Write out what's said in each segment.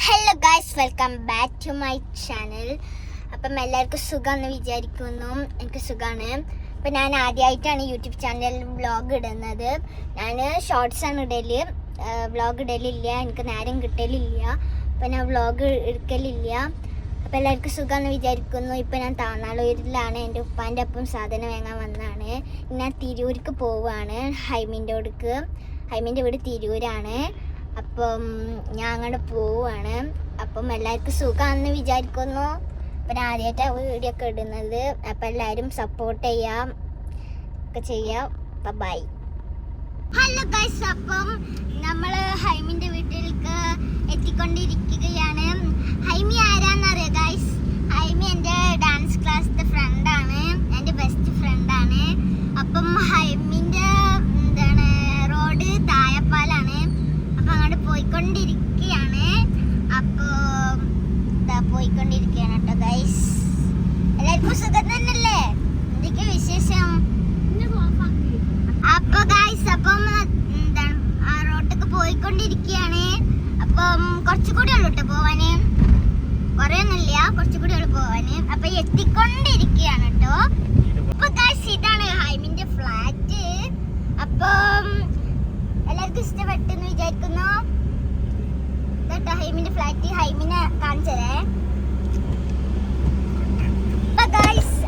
Hello guys, welcome back to my channel. അപ്പം എല്ലാവർക്കും സുഖമെന്ന് വിചാരിക്കുന്നു. എനിക്ക് സുഖമാണ്. അപ്പം ഞാൻ ആദ്യമായിട്ടാണ് യൂട്യൂബ് ചാനലിൽ വ്ളോഗ് ഇടുന്നത്. ഞാൻ ഷോർട്സാണ് ഇടല്, വ്ളോഗ് ഇടലില്ല. എനിക്ക് നേരം കിട്ടലില്ല, അപ്പം ഞാൻ വ്ളോഗ് എടുക്കലില്ല. അപ്പം എല്ലാവർക്കും സുഖമെന്ന് വിചാരിക്കുന്നു. ഇപ്പം ഞാൻ താന്നാളൂരിലാണ്. എൻ്റെ ഉപ്പാൻ്റെ ഒപ്പം സാധനം വാങ്ങാൻ വന്നതാണ്. ഞാൻ തിരൂർക്ക് പോവുകയാണ്, ഹൈമിൻ്റെ വീട് തിരൂരാണ്. അപ്പം ഞാൻ അങ്ങോട്ട് പോവുകയാണ്. അപ്പം എല്ലാവർക്കും സുഖമാണെന്ന് വിചാരിക്കുന്നു. അപ്പം ഞാൻ ആദ്യമായിട്ടാണ് വീഡിയോ ഒക്കെ ഇടുന്നത്. അപ്പം എല്ലാവരും സപ്പോർട്ട് ചെയ്യാം ഒക്കെ ചെയ്യാം. ബൈ. ഹലോ ഗൈസ്, അപ്പം നമ്മൾ ഹൈമിൻ്റെ വീട്ടിലേക്ക് എത്തിക്കൊണ്ടിരിക്കുകയാണ്. ഹൈമി ആരാന്നറിയോ ഗൈസ്? ഹൈമി എൻ്റെ ഡാൻസ് ക്ലാസ്സിലെ ഫ്രണ്ടാണ്, എൻ്റെ ബെസ്റ്റ് ഫ്രണ്ടാണ്. അപ്പം ഹൈമിൻ്റെ റോഡ് തായപ്പാലാണ്. അപ്പം അങ്ങോട്ട് പോയിക്കൊണ്ടിരിക്കുകയാണ്. പോയിക്കൊണ്ടിരിക്കുകയാണ് കേട്ടോ ഗൈസ്. എല്ലാവർക്കും സുഖം തന്നെയല്ലേ? എന്തൊക്കെ വിശേഷം? അപ്പൊ ഗൈസ്, അപ്പം റോട്ടൊക്കെ പോയിക്കൊണ്ടിരിക്കുകയാണ്. അപ്പം കുറച്ചുകൂടി ഉള്ളു കേട്ടോ പോവാന്, കുറേ ഒന്നുമില്ല, കുറച്ചുകൂടി ഉള്ളു പോവാന്. അപ്പൊ എത്തിക്കൊണ്ടിരിക്കുകയാണ് കേട്ടോ. അപ്പൊ ഗൈസ്, ഇതാണ് ഹൈമിന്റെ ഫ്ലാറ്റ്. അപ്പം എല്ലാവർക്കും ഇഷ്ടപ്പെട്ടെന്ന് വിചാരിക്കുന്നു. ഇതാട്ടോ ഹൈമിന്റെ ഫ്ലാറ്റ്. ഹൈമിനെ കാണിച്ചതേ.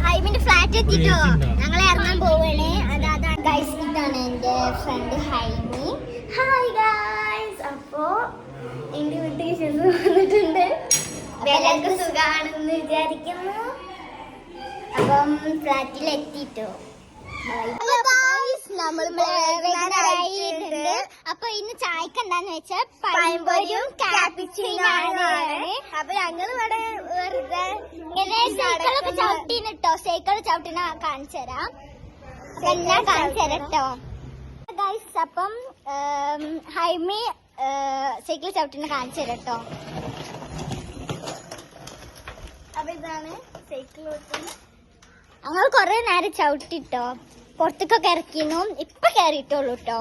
ഹൈമിന്റെ ഫ്ലാറ്റ് എത്തിട്ടോ ഞങ്ങൾ ഇറങ്ങാൻ പോവുകയാണ്. അതാണ് ഗൈസ്, ഇതാണ് എൻ്റെ ഫ്രണ്ട് ഹൈമി. Hi guys. അപ്പോ എൻ്റെ വീട്ടിൽ വിശേഷം വന്നിട്ടുണ്ട്. എല്ലാവർക്കും സുഖമാണെന്ന് വിചാരിക്കുന്നു. അപ്പം ഫ്ലാറ്റിൽ എത്തിട്ടോ. അപ്പൊ ഇന്ന് ചായക്ക് എന്താന്ന് വെച്ചാൽ പഴംപൊരിയും കാപ്പിച്ചിനോയാണ്. അപ്പൊ ഞങ്ങൾ ഇവിടെ വെറുതെ സൈക്കിളൊക്കെ ചവിട്ടിട്ടോ, സൈക്കിൾ ചവിട്ടിന കാണിച്ചു തരാം, എല്ലാം കാണിച്ചു തരാം കേട്ടോ ഗൈസ്. അപ്പം ഹൈമി സൈക്കിൾ ചവിട്ടിന കാണിച്ചു തരാം കേട്ടോ. അപ്പൊ ഇതാണ് സൈക്കിൾ. ഞങ്ങൾ കൊറേ നേരം ചവിട്ടിട്ടോ, പുറത്തേക്കൊക്കെ ഇറക്കിന്നു, ഇപ്പൊ കയറിയിട്ടുള്ളൂ കേട്ടോ.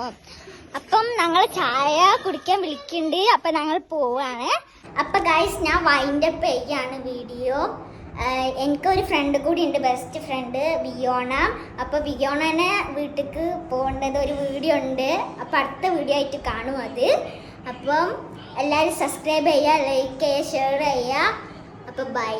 അപ്പം ഞങ്ങൾ ചായ കുടിക്കാൻ വിളിക്കുന്നുണ്ട്. അപ്പൊ ഞങ്ങൾ പോവാണ്. അപ്പൊ ഗൈസ്, ഞാൻ വൈൻഡപ്പ് ചെയ്യാണ് വീഡിയോ. എനിക്കൊരു ഫ്രണ്ട് കൂടി ഉണ്ട്, ബെസ്റ്റ് ഫ്രണ്ട് വിയോണ. അപ്പൊ വിയോണനെ വീട്ടിലേക്ക് പോകേണ്ടത് ഒരു വീഡിയോ ഉണ്ട്. അപ്പൊ അടുത്ത വീഡിയോ ആയിട്ട് കാണും അത്. അപ്പം എല്ലാവരും സബ്സ്ക്രൈബ് ചെയ്യുക, ലൈക്ക് ചെയ്യുക, ഷെയർ ചെയ്യുക. അപ്പൊ ബൈ.